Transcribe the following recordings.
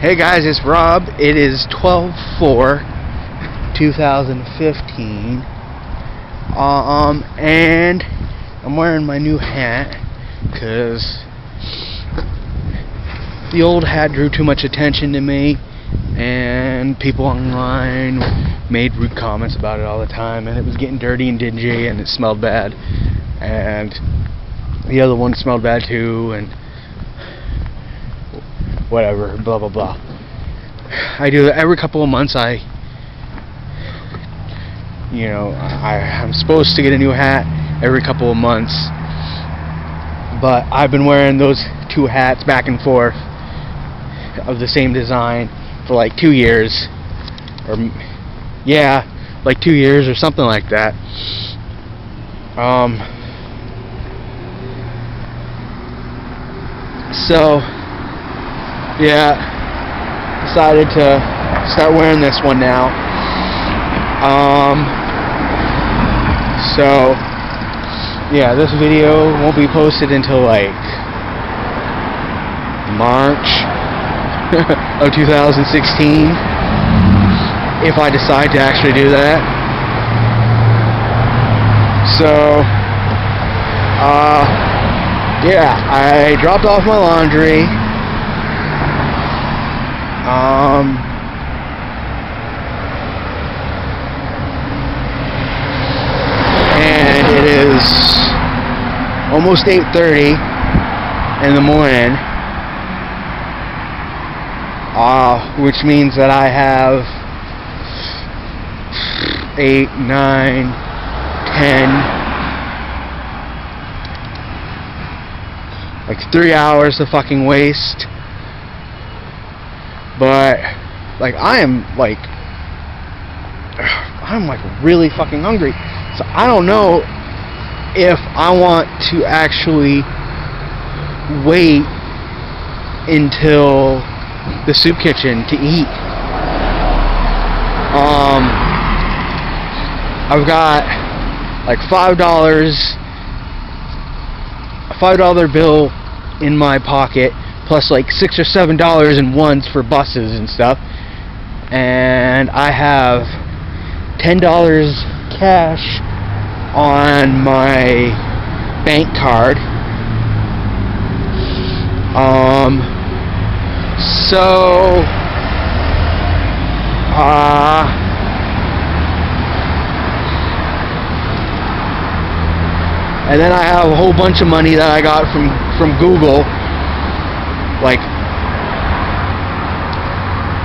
Hey guys, it's Rob. It is 12/4/2015. And I'm wearing my new hat because the old hat drew too much attention to me, and people online made rude comments about it all the time, and it was getting dirty and dingy, and it smelled bad, and the other one smelled bad too, and whatever, blah blah blah. I do that every couple of months. I'm supposed to get a new hat every couple of months, but I've been wearing those two hats back and forth of the same design for like 2 years, or like 2 years or something like that. So decided to start wearing this one now. This video won't be posted until like March of 2016, if I decide to actually do that. So I dropped off my laundry. And it is almost 8:30 in the morning, which means that I have 8, 9, 10, like 3 hours to fucking waste. But I'm really fucking hungry. So I don't know if I want to actually wait until the soup kitchen to eat. I've got like a $5 bill in my pocket, plus like $6 or $7 in ones for buses and stuff, and I have $10 cash on my bank card. And then I have a whole bunch of money that I got from Google, like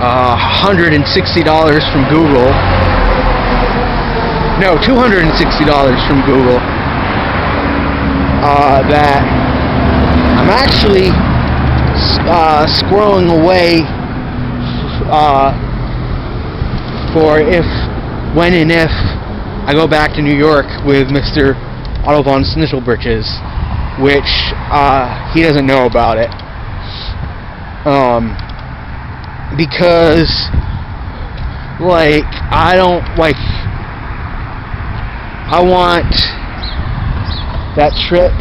$160 from Google. No, $260 from Google. That I'm actually squirreling away for when and if I go back to New York with Mr. Otto von Schnitzelbritches, which he doesn't know about it. Because I want that trip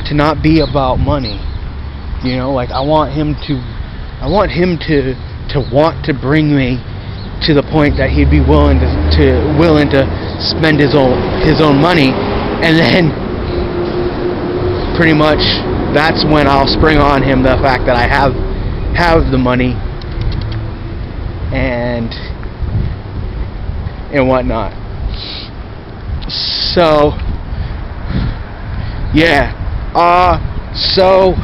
to not be about money. I want him to want to bring me to the point that he'd be willing to spend his own money, and then pretty much that's when I'll spring on him the fact that I have the money and whatnot. So so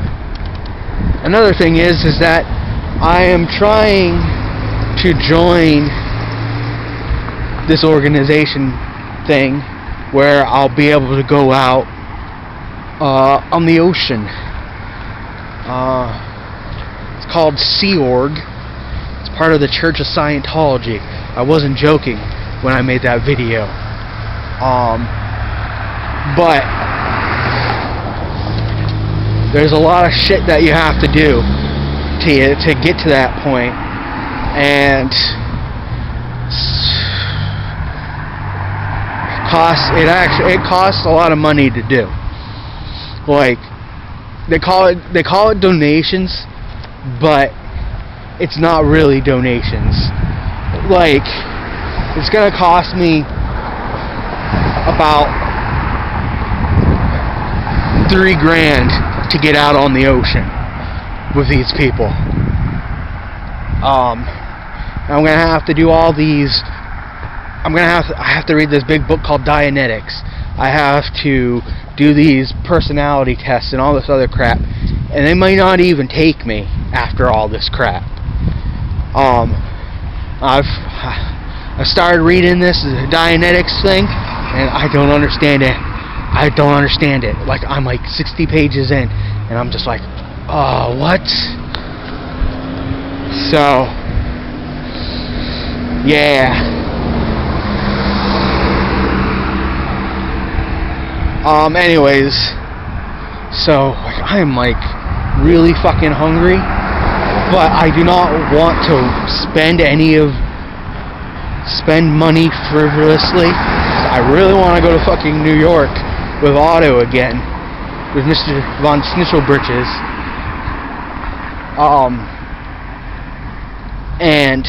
another thing is that I am trying to join this organization thing where I'll be able to go out on the ocean. It's called Sea Org. It's part of the Church of Scientology. I wasn't joking when I made that video. But there's a lot of shit that you have to do to get to that point, and it costs a lot of money to do. Like, they call it donations, but it's not really donations. Like, it's gonna cost me about $3,000 to get out on the ocean with these people. I'm gonna have to do all these. I have to read this big book called Dianetics. I have to do these personality tests and all this other crap, and they might not even take me after all this crap. I started reading this Dianetics thing, and I don't understand it. Like, I'm like 60 pages in, and I'm just like, oh, what? So, yeah. Anyways, so I'm like really fucking hungry, but I do not want to spend money frivolously. I really want to go to fucking New York with Otto again, with Mr. Von Schnitzelbritches. And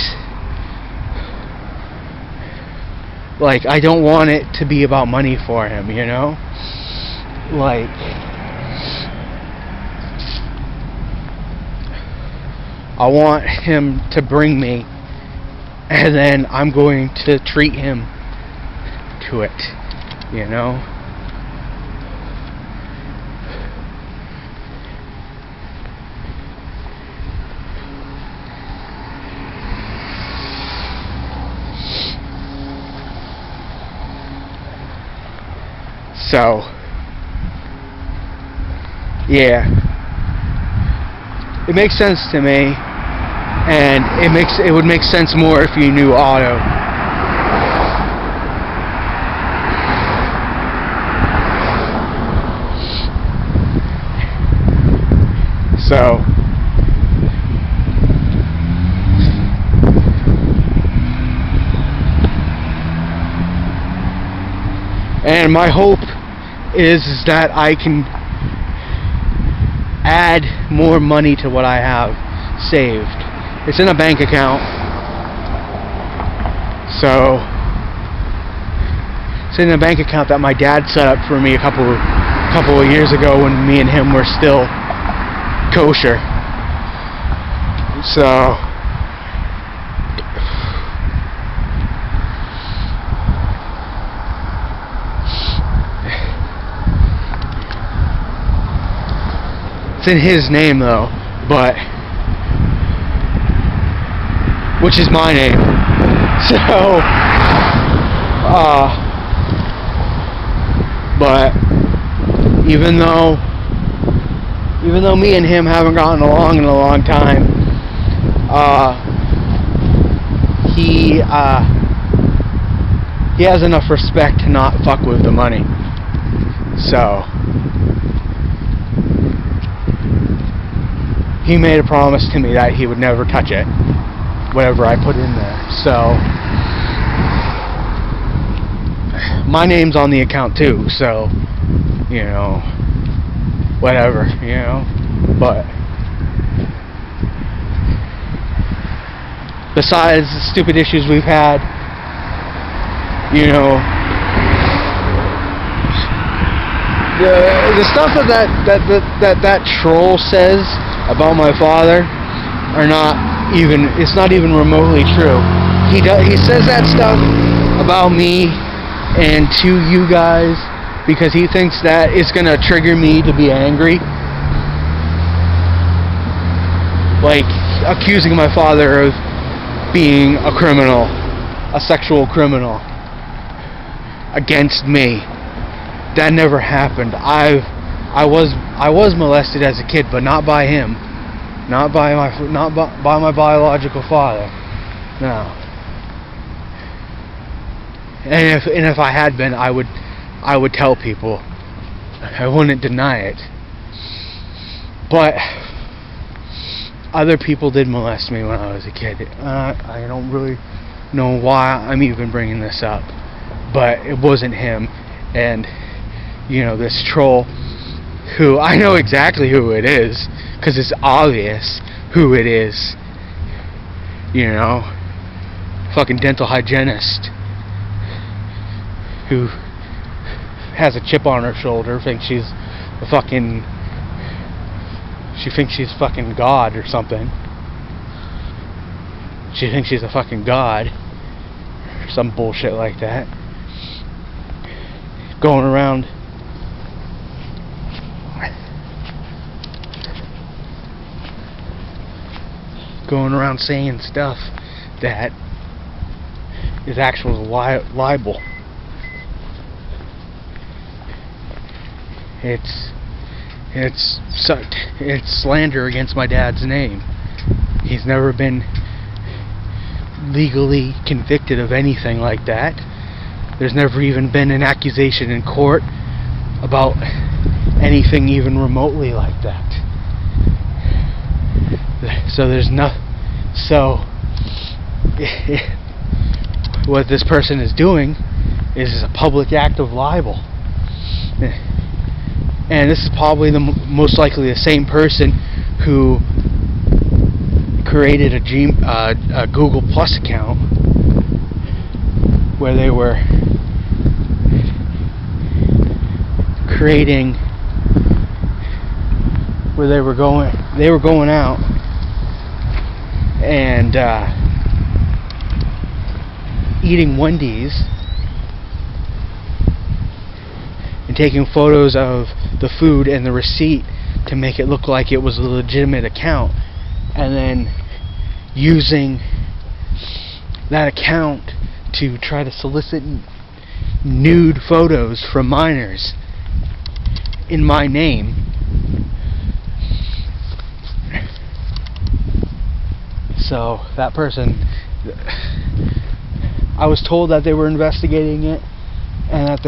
like, I don't want it to be about money for him, you know? Like, I want him to bring me, and then I'm going to treat him to it, you know? So, yeah, it makes sense to me, and it would make sense more if you knew Otto. So, and my hope is that I can add more money to what I have saved. It's in a bank account. So, it's in a bank account that my dad set up for me a couple of years ago when me and him were still kosher. So, it's in his name though, but which is my name. So, but even though me and him haven't gotten along in a long time, he has enough respect to not fuck with the money. So, he made a promise to me that he would never touch it, whatever I put in there. So, my name's on the account too, so, you know, whatever, you know, but besides the stupid issues we've had, you know, the stuff that troll says about my father it's not even remotely true. He says that stuff about me and to you guys because he thinks that it's gonna trigger me to be angry, like accusing my father of being a criminal, a sexual criminal against me. That never happened. I was molested as a kid, but not by him, not by my biological father. No. And if I had been, I would tell people. I wouldn't deny it. But other people did molest me when I was a kid. I don't really know why I'm even bringing this up, but it wasn't him. And you know, this troll, who I know exactly who it is, because it's obvious who it is. you know, fucking dental hygienist who has a chip on her shoulder, thinks she's a fucking, she thinks she's fucking God or something. She thinks she's a fucking God or some bullshit like that. Going around saying stuff that is actual libel. It's slander against my dad's name. He's never been legally convicted of anything like that. There's never even been an accusation in court about anything even remotely like that. So there's no. So what this person is doing is a public act of libel. And this is probably most likely the same person who created a Google Plus account where they were creating, where they were going out and eating Wendy's and taking photos of the food and the receipt to make it look like it was a legitimate account, and then using that account to try to solicit nude photos from minors in my name. So that person, I was told that they were investigating it and that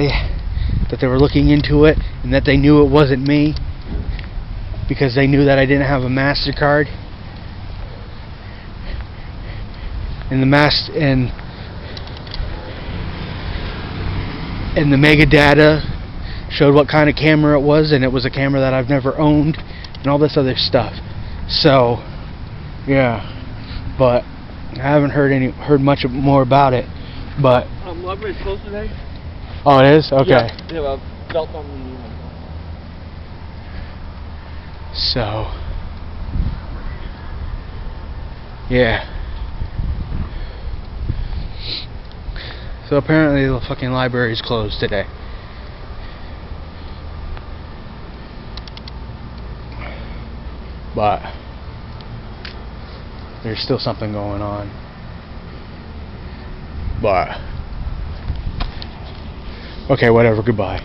they were looking into it and that they knew it wasn't me because they knew that I didn't have a MasterCard. And the metadata showed what kind of camera it was, and it was a camera that I've never owned and all this other stuff. So yeah, but I haven't heard much more about it. But library's closed today. Oh, it is? Okay. Yeah, they have a belt on the. So yeah. So apparently the fucking library is closed today. But there's still something going on. But okay, whatever, goodbye.